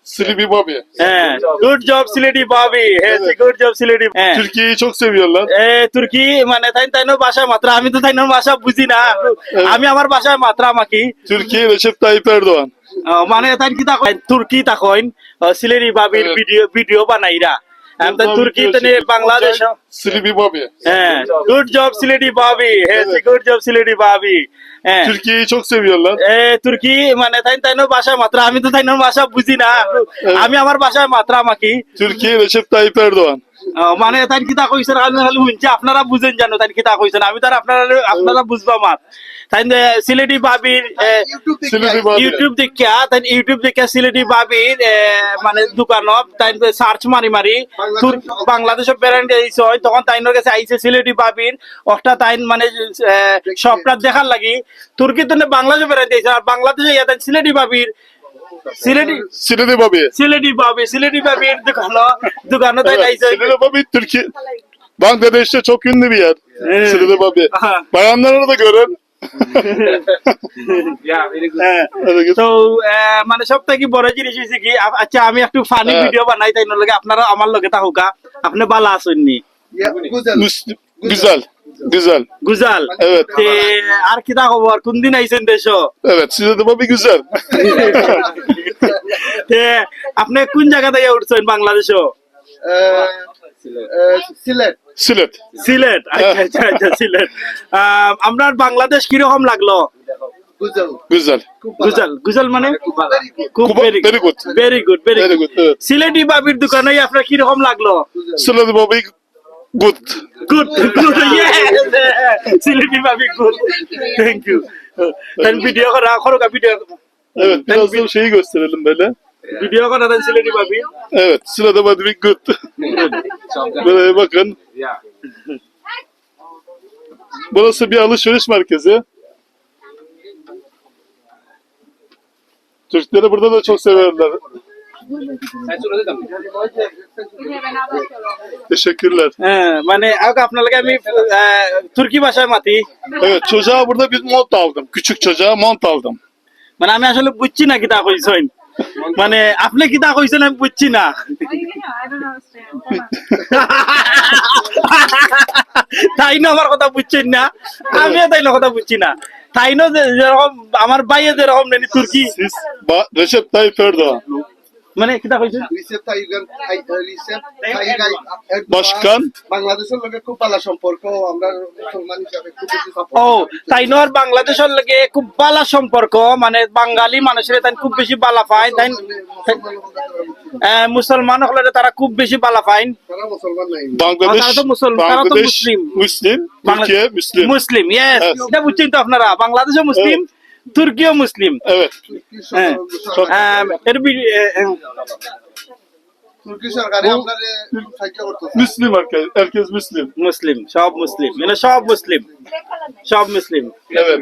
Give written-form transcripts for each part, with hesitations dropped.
Silivri Bobby. Good job Sileti Bobby. Good job Sileti. Türkiye'yi çok seviyorlar. তুর্কি মানে তাইনো ভাষা মাত্র আমি তো তাইনোর ভাষা বুঝি না আমি আমার ভাষায় মাত্র আমাকে Türkiye Recep Tayyip Erdoğan. মানে তাই কি তাকইন তুর্কি তাকইন সিলেটি বাবির ভিডিও বানাইরা তুর্কি তনে Bangladesh Silivri Bobby. Good job Sylheti Bobby good job Sylheti Bobby Türkiye'yi çok seviyorlar. তুর্কি মানে তাইনো ভাষা মাত্র আমি তো তাইনোর ভাষা বুঝি না আমি আমার ভাষায় মাত্র আমাকে Türkiye Recep Tayyip Erdoğan. মানে তাই কিতা কইছেন আমি খালি শুনছি আপনারা বুঝেন জানো তাই কিতা কইছেন আমি তার আপনারা বুঝবা মাত তাই সিলেটি বাবির ইউটিউব দেখিয়া তাই ইউটিউব দেখিয়া সিলেটি বাবির মানে দোকানত তাই সার্চ মারি মারি বাংলাদেশের ব্র্যান্ড আইছে তখন তাইনোর কাছে আইছে সিলেটি বাবির একটা তাই মানে সবটা দেখার লাগি তুর্কি তো বাংলাদেশের ব্র্যান্ড আইছে আর বাংলাদেশে ইয়া তাই সিলেটি বাবির Silivri Bobby. Sileti Babi'র dükkanı da neyse. Silivri Bobby Türkiye. Bangladeş'te çok ünlü bir yer. Silivri Bobby. Bayanları da görün. তো মানে সব থেকে বড় জিনিস হয়েছে কি আচ্ছা আমি একটু ফানি ভিডিও বানাই তাই নলে আপনারা আমার লগে থাকুকা আপনি বালা আসেননি Güzel. Güzel. গুজাল Evet. আর কি তা খবর কোন দিন আইছেন দেশ Evet. Silivri Bobby güzel. আপনি কোন জায়গা থেকে উঠছেন বাংলাদেশ Silet. সিলেট আচ্ছা আচ্ছা সিলেট আপনার বাংলাদেশ কিরকম লাগলো Güzel. গুজাল মানে খুব Very good. Very good Very good. Evet. Sylheti বাবির দোকানে আপনার কিরকম লাগলো Silivri Bobby good. Good Sylheti Bobby good thank you video করা video Evet. Biraz da şeyi gösterelim böyle. Video করা সিলেটি বাবি Evet. Silivri Bobby good. Böyle bakın. Burası bir alışveriş merkezi. Türkleri burada da çok severler. Teşekkürler. মানে আপনাকে আমি তুর্কি ভাষায় মাতি Evet, çocuğa burada bir mont aldım. Küçük çocuğa mont aldım. মানে আমি আসলে বুঝছি না কিতা কইছেন মানে আপনি কিতা কইছেন আমি বুঝছি না তাই না আমার কথা বুঝছেন না আমিও তাই না কথা বুঝছি না তাই না যেরকম আমার ভাইয়ে যেরকম নেই তুর্কি Siz Recep Tayyip Erdoğan. মানে কিতা কইছেন রিসেপ Başkan. বাংলাদেশের লগে খুব ভালো সম্পর্ক আমরা মুসলমান হিসাবে খুব বেশি সাপোর্ট ও তাই নর বাংলাদেশের লগে খুব ভালো সম্পর্ক মানে বাঙালি মানুষের তাই খুব বেশি ভালো পায় তাই মুসলমান হলে তারা খুব বেশি ভালো পায় তারা মুসলমান নাই Bangladeş. তারা তো মুসলমান, তারা তো Bangladeş মুসলিম। Müslim. Türkiye Müslim. Muslim yes Yes. এটা বুঝছেন তো আপনারা বাংলাদেশও মুসলিম তুর্কিও মুসলিম Evet. এর তুর্কি সরকারে আপনারে সাহায্য করতেছে Müslim herkes Müslim. মুসলিম সব মুসলিম মানে সব মুসলিম সব মুসলিম Evet.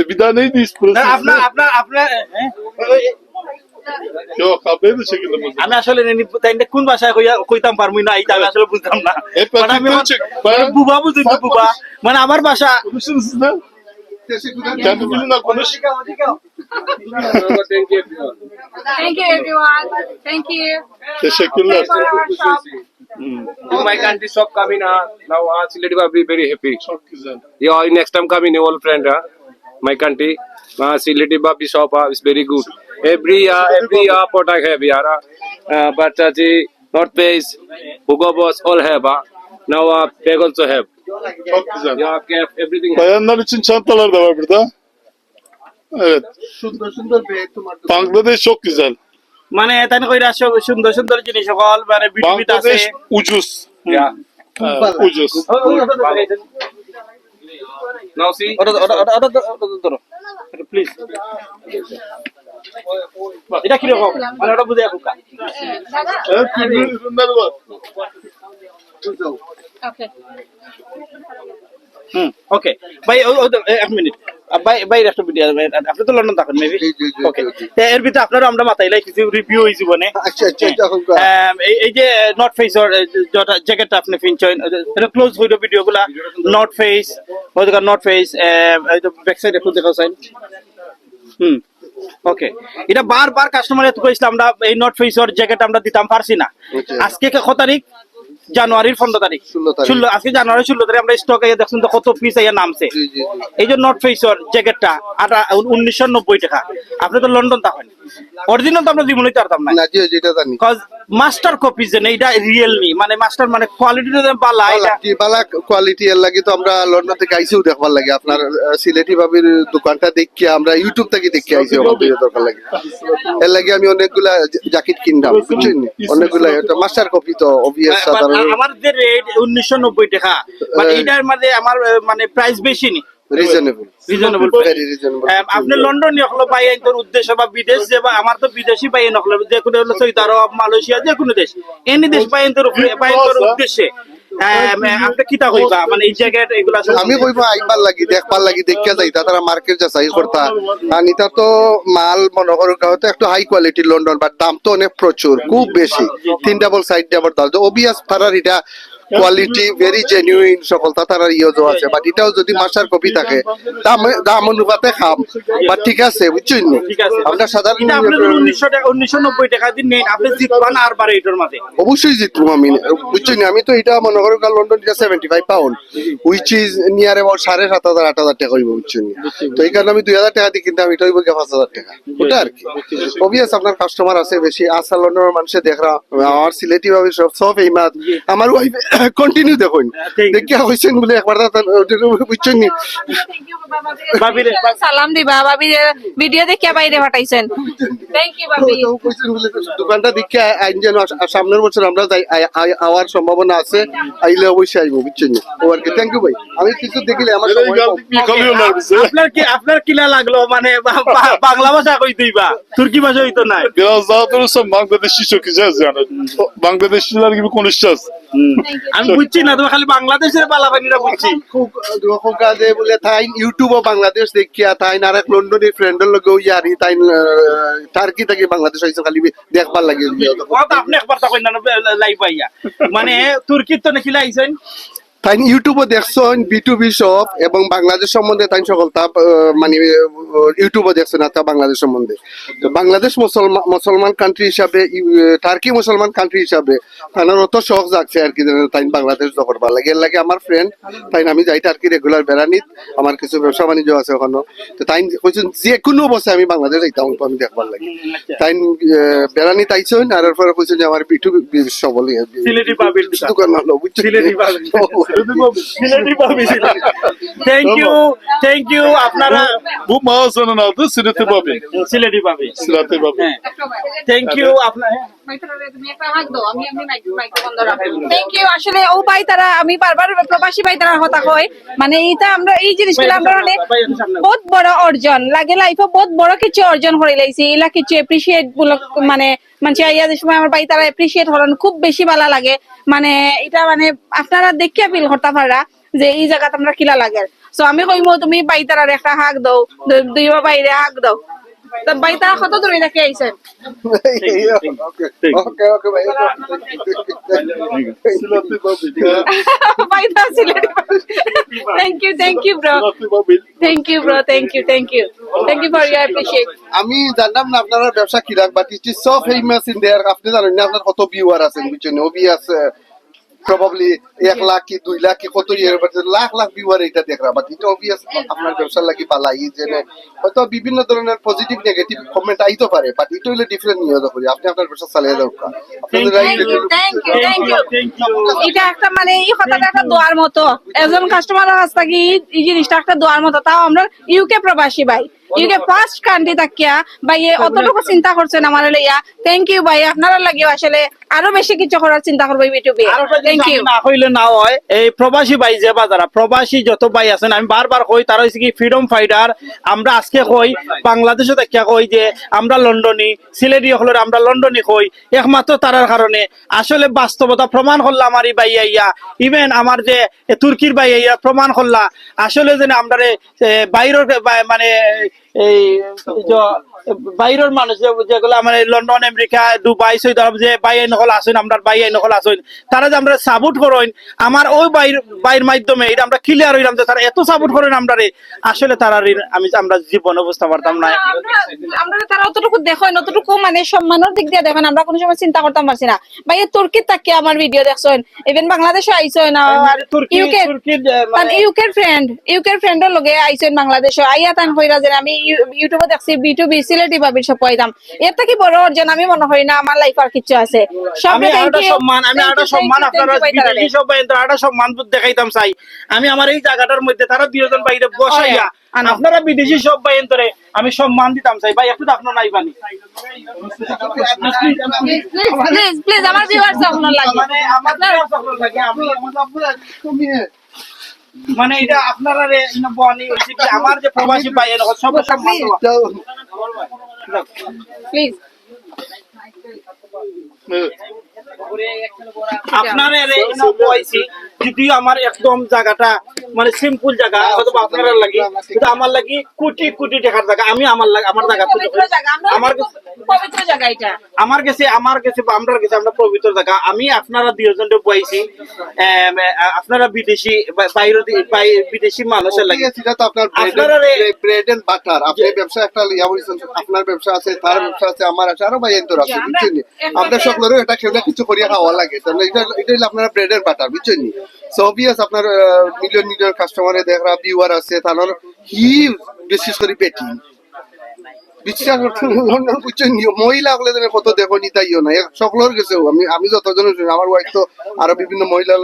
Bir daha neydi iş burası? আপনার Yok haberi de çekelim o zaman. আমি আসলে কোন ভাষায় কইতাম পারবো না এইটা আমি আসলে বুঝতাম না Hep মানে আমি erkekleri çek. বুবা বুঝি বুবা মানে আমার ভাষা Konuşun siz de. Teşekkürler. Kendi dilinle konuş. Thank you, everyone. Thank you. Teşekkürler. For our shop. To my country shop coming now Sileti Babi very happy. Çok güzel. Yeah, next time coming all friend my country Sileti Babi shop is very good. Every year product have yara but the North Face, Hugo Boss all have now Peg also have. Çok güzel. Yeah, cap everything. Bayanlar için çantalar da var burada. Evet. সুন্দর সুন্দর bag তোমার দোকানে। Bangladeş çok güzel. মানে তাই কইরা সুন্দর সুন্দর জিনিস সকল মানে বিটিভিত আছে Bangladeş ucuz. Yeah. Ucuz. Now see. Please এটা কি রকম মানে ওটা বুঝে আপুকা Evet, türlü ürünler var. Okay. ওকে ভাই এক মিনিট ভাই একটা ভিডিও আপনি তো লন্ডন থাকেন মেবি ওকে এর ভিতরে আপনারা আমরা মাথায় লাই কিছু রিভিউ হই জীবনে আচ্ছা আচ্ছা এখন এই যে নট ফেস এর জ্যাকেটটা আপনি পিনছেন এটা ক্লোজ হইলো ভিডিওগুলা নট ফেস ওইটা নট ফেস এই তো ব্যাক সাইড একটু দেখাও সাইন ওকে, এটা বারবার কাস্টমার এত কইছিল আমরা এই নট ফেসর জ্যাকেট আমরা দিতাম পারছি না। আজকে কত তারিখ? জানুয়ারির 15 তারিখ। 16 তারিখ। 16 আজকে জানুয়ারি 16 তারিখ আমরা স্টক এ দেখছেন তো কত পিস আইয়া নামছে। জি, জি, জি। এই যে নট ফেসর জ্যাকেটটা 1990 টাকা। আপনি তো লন্ডন থাকেন, অরিজিনাল তো আমরা জীবনে পারতাম না। না জি যেটা জানি কজ মাস্টার কপি যে না, এটা রিয়েল নি, মানে মাস্টার মানে কোয়ালিটিটা বালা এটা। বালা কোয়ালিটি এর লাগি তো আমরা লন্ডন থেকে আইসিও দেখবার লাগে আপনার সিলেটি ভাবির দোকানটা দেখি আমরা ইউটিউব থেকে দেখি আইসি আমাদের দরকার লাগে এর লাগে আমি অনেকগুলা জ্যাকেট কিনলাম বুঝছেন অনেকগুলা এটা মাস্টার কপি তো অবভিয়াস সাধারণ আমার যে রেট 1990 টাকা, মানে এটার মধ্যে আমার মানে প্রাইস বেশি নি, রিজনেবল রিজনেবল। ভেরি রিজনেবল আপনি লন্ডন হলো পাই তোর উদ্দেশ্য বা বিদেশ যে বা আমার তো বিদেশি পাই নকল যে কোনো হলো সৌদি আরব মালয়েশিয়া যে কোনো দেশ এনি দেশ পাই তোর উদ্দেশ্যে আপনি কিতা কইবা মানে এই জ্যাকেট এগুলা সব আমি কইব আইবার লাগি দেখবার লাগি দেখিয়া যাইতা তারা মার্কেট যাচাই করতা আর নিতা তো মাল মনে করো হয়তো একটু হাই কোয়ালিটি লন্ডন বাট দাম তো অনেক প্রচুর খুব বেশি 3 ডাবল সাইড ডাবল দাম অবভিয়াস তারার এটা কোয়ালিটি ভেরি জেনুইন সকল তার ইউজও আছে বাট এটাও যদি মাস্টার কপি থাকে দাম অনুপাতে খাম বাট ঠিক আছে বুঝছেন ঠিক আছে। আমরা সাধারণ এটা আপনি 1990 টাকা দিন নেন, আপনি জিতবান আর বারে এটার মাঝে। অবশ্যই জিতবো আমি বুঝছেন আমি তো এটা মনে করো লন্ডন এটা 75 pound which is near about 7,500 8,000 টাকা হইব বুঝছেন তো এই কারণে আমি 2,000 টাকা দিয়ে কিনতাম এটা হইব 5,000 টাকা ওটা আর কি অবভিয়াস আপনার কাস্টমার আছে বেশি আসা লন্ডনের মানুষে দেখরা আমার সিলেটি ভাবে সব এই মাত আমার ওয়াইফ কন্টিনিউ দেখুন দেখিয়া হইছেন বলে একবার বুঝছেন নি ভাবিরে সালাম দিবা ভাবি, ভিডিও দেখিয়া বাইরে পাঠাইছেন। থ্যাংক ইউ ভাবি। কইছেন বলে দোকানটা দেখিয়া আইন যেন সামনের বছর আমরা যাই আওয়ার সম্ভাবনা আছে আইলে অবশ্যই আইবো বুঝছেন ও আর কি থ্যাংক ইউ ভাই আমি কিছু দেখিলে আমার সময় কম। আপনার কিলা লাগলো মানে বাংলা ভাষা কই দিবা, তুর্কি ভাষা হইতো না? Biraz daha doğrusu Bangladeş'i çökeceğiz yani. Bangladeşliler gibi konuşacağız. আমি বুঝছি না, তুমি খালি বাংলাদেশের বালাবানিরা বুঝছি। খুব কাজে বলে তাই ইউটিউব ও বাংলাদেশ দেখিয়া তাই আর এক লন্ডনের ফ্রেন্ডের লগে ইয়ারি তাই টার্কি থেকে বাংলাদেশ আইছে খালি দেখবার লাগে কত আপনি একবার তখন লাইভ আইয়া মানে তুর্কির তো নাকি লাইছেন তাই ইউটিউবে দেখছেন B2B শপ এবং বাংলাদেশ সম্বন্ধে তাই সকল তা মানে ইউটিউবে দেখছেন তা বাংলাদেশ সম্বন্ধে তো বাংলাদেশ মুসলমান কান্ট্রি হিসাবে টার্কি মুসলমান কান্ট্রি হিসাবে তার অত শখ জাগছে আর কি তাই বাংলাদেশ দখলবার লাগে এর লাগে আমার ফ্রেন্ড তাই আমি যাই টার্কি রেগুলার বেড়ানিত আমার কিছু ব্যবসা বাণিজ্য আছে ওখানে তো তাই কইছেন যে কোনো অবস্থায় আমি বাংলাদেশ যাইতাম আমি দেখবার লাগে তাই বেড়ানি তাইছেন আর এরপরে কইছেন যে আমার B2B শপ বলি সিলেটি পাবির দোকান হলো সিলেটি পাবি সিলেটি পাবি থ্যাংক ইউ আপনারা Bu mağazanın adı Sileti Babi. Sylheti পাবি Sileti Babi. থ্যাংক ইউ আপনার থ্যাংক ইউ। আসলে ও ভাই তারা আমি বারবার প্রবাসী ভাই তারা কথা কই মানে এইটা আমরা এই জিনিসগুলো আমরা মানে বহুত বড় অর্জন লাগে লাইফে বহুত বড় কিছু অর্জন করে লাইছি এলা কিছু এপ্রিসিয়েট মানে মানে আইয়া যে সময় আমার ভাই তারা এপ্রিসিয়েট হলেন খুব বেশি ভালো লাগে মানে এটা মানে আপনারা দেখিয়া ফিল করতে পারা যে এই জায়গাতে আমরা কিলা লাগে সো আমি কইমো তুমি ভাই তারার একটা হাক দাও দুই বাইরে হাক দাও তো ভাই তারা কত দূরে দেখে আইছেন ওকে ভাই Sileti Babi. ভাই তারা Sylheti thank you bro Sileti Babi. Thank you for your appreciate আমি জানলাম না আপনারা ব্যবসা কি রাখবা it is so famous in there আপনি জানেন না আপনার কত ভিউয়ার আছেন বুঝছেন ওবিয়াস প্রবাবলি 1 লাখ কি 2 লাখ কি কত লাখ ভিউয়ার এটা দেখরা বাট এটা অবভিয়াস আপনার ব্যবসার লাগি পালাই যে হয়তো বিভিন্ন ধরনের পজিটিভ নেগেটিভ কমেন্ট আইতো পারে বাট এটা হইলে ডিফারেন্ট নিয়ে করি আপনি আপনার ব্যবসা চালিয়ে যাও আপনাদের থ্যাংক ইউ এটা একটা মানে এই কথাটা একটা দোয়ার মতো একজন কাস্টমারের কাছ থেকে এই জিনিসটা একটা দোয়ার মতো তাও আমরা ইউকে প্রবাসী ভাই ইউকে ফার্স্ট কান্ট্রি থাকিয়া ভাই অতটুকু চিন্তা করছেন আমার লইয়া থ্যাংক ইউ ভাই আপনারা লাগিও আসলে আরো বেশি কিছু করার চিন্তা করবো ইউটিউবে থ্যাংক ইউ না হইলে না হয় এই প্রবাসী ভাই যে বাজারা প্রবাসী যত ভাই আছেন আমি বারবার কই তারা হচ্ছে কি ফ্রিডম ফাইটার আমরা আজকে কই বাংলাদেশে দেখিয়া কই যে আমরা লন্ডনী সিলেটি হলো আমরা লন্ডনী কই একমাত্র তারার কারণে আসলে বাস্তবতা প্রমাণ করলাম আমার এই ভাই আইয়া ইভেন আমার যে তুর্কির ভাই আইয়া প্রমাণ করলা আসলে যে আমরা বাইরের মানে এই বাইরের মানুষ যেগুলো আমার লন্ডন আমেরিকা দুবাই সৌদি আরব যে ভাই নকল আসেন আমরা ভাই নকল আসেন তারা যে আমরা সাপোর্ট করেন আমার ওই বাইর মাধ্যমে এটা আমরা ক্লিয়ার হইলাম যে তারা এত সাপোর্ট করেন আমরা আসলে তারা আমরা জীবনে বুঝতে পারতাম না। আমরা তারা অতটুকু দেখেন অতটুকু মানে সম্মানের দিক দিয়ে দেখেন আমরা কোনো সময় চিন্তা করতাম পারছি না ভাই তুর্কির তাকে আমার ভিডিও দেখছেন ইভেন বাংলাদেশে আইছেন ইউকের ফ্রেন্ডের লগে আইছেন বাংলাদেশে আইয়া তান কইরা যে আমি ইউটিউবে দেখছি B2B সিলেটি ভাবির সব পাইতাম এর থেকে বড় অর্জন আমি মনে হয় না আমার লাইফ আর কিছু আছে সব আমি আরেকটা সম্মান আপনারা বিদেশি সব বাইরে আরেকটা সম্মান দেখাইতাম চাই আমি আমার এই জায়গাটার মধ্যে তারা দুইজন বাইরে বসাইয়া আপনারা বিদেশি সব বাইরে আমি সম্মান দিতাম চাই ভাই একটু আপনার নাই বানি প্লিজ আমার ভিউয়ার্স আপনার লাগে মানে আমার সকল লাগে আমি মানে এটা আপনারা বনি হইছে কি আমার যে প্রবাসী ভাই এর সব সম্মান প্লিজ আপনার যদিও আমার একদম জায়গাটা মানে সিম্পল জায়গা অথবা আপনার লাগি কিন্তু আমার লাগি কোটি কোটি টাকার জায়গা আমি আমার জায়গা পবিত্র জায়গা এটা আমার কাছে আমরা পবিত্র জায়গা আমি আপনারা দুইজন বইছি আপনারা বিদেশি বিদেশি মানুষের লাগে সেটা তো আপনার ব্রেড এন্ড বাটার আপনি ব্যবসা একটা আপনার ব্যবসা আছে তার ব্যবসা আছে আমার আছে আরো ভাই এন্তর আছে বুঝছেন আমরা সকলেরও এটা খেলে কিছু করিয়া খাওয়া লাগে তাহলে এটা হলো আপনার ব্রেড এন্ড বাটার বুঝছেন সো অবভিয়াস আপনার মিলিয়ন কাস্টমারে দেখরা ভিউয়ার আছে তাহলে হি বিশেষ করে পেটি বিশ্বাস বুঝছেন মহিলা হলে কত দেখো নিতাইও না সকলের গেছে আমি যতজন আমার ওয়াইফ তো আরো বিভিন্ন মহিলা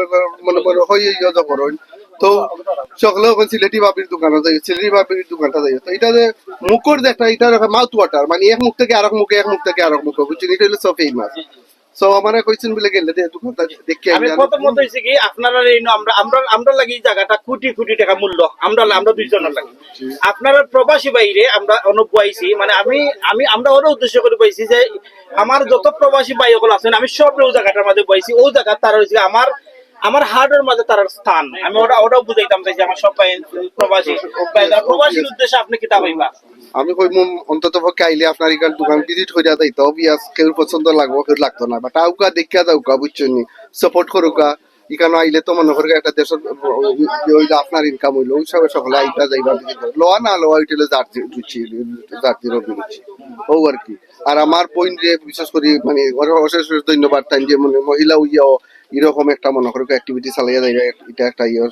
মনে করো হয়ে করেন তো সকলে ওখানে সিলেটি বাবির দোকানে যাই সিলেটি বাবির দোকানটা যাই তো এটা যে মুখর যে একটা এটা মাউথ ওয়াটার মানে এক মুখ থেকে আরেক মুখে এক মুখ থেকে আরেক মুখে বুঝছেন এটা হলো সো ফেমাস সো আমারে কইছেন বলে গেলে দোকানটা দেখি আমি প্রথমত হইছে কি আপনারা আমরা লাগি জায়গাটা কোটি কোটি টাকা মূল্য আমরা দুইজনের লাগি আপনারা প্রবাসী বাইরে আমরা অনুবাইছি মানে আমরা ওর উদ্দেশ্য করে পাইছি যে আমার যত প্রবাসী ভাই সকল আছেন আমি সব ওই জায়গাটার মধ্যে পাইছি ওই জায়গা তারা হইছে আমার হার্টের মাঝে তার স্থান আমি ওটাও বুঝাইতাম চাইছি আমার সব প্রবাসীর উদ্দেশ্যে আপনি কিতাব হইবা আমি কই অন্তত পক্ষে আইলে আপনার এখান দোকান ভিজিট করিয়া যাইতো অবভিয়াস কেউ পছন্দ লাগবো কেউ লাগতো না বাট আউকা দেখিয়া যাওকা বুঝছেন সাপোর্ট করুকা এখানে আইলে তো মনে করি একটা দেশের হইলো আপনার ইনকাম হইলো ওই সবাই সকলে আইটা যাইবা লোয়া না লোয়া ওইটা জাতির অভিরুচি ও আর কি আর আমার পয়েন্ট বিশেষ করে মানে অশেষ ধন্যবাদ তাই যে মানে মহিলা উইয়াও এরকম একটা মনে করো অ্যাক্টিভিটি চালাইয়া যাইবা এটা একটা ইয়ে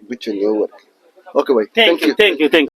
বুঝছেন ও আর কি ওকে ভাই থ্যাংক ইউ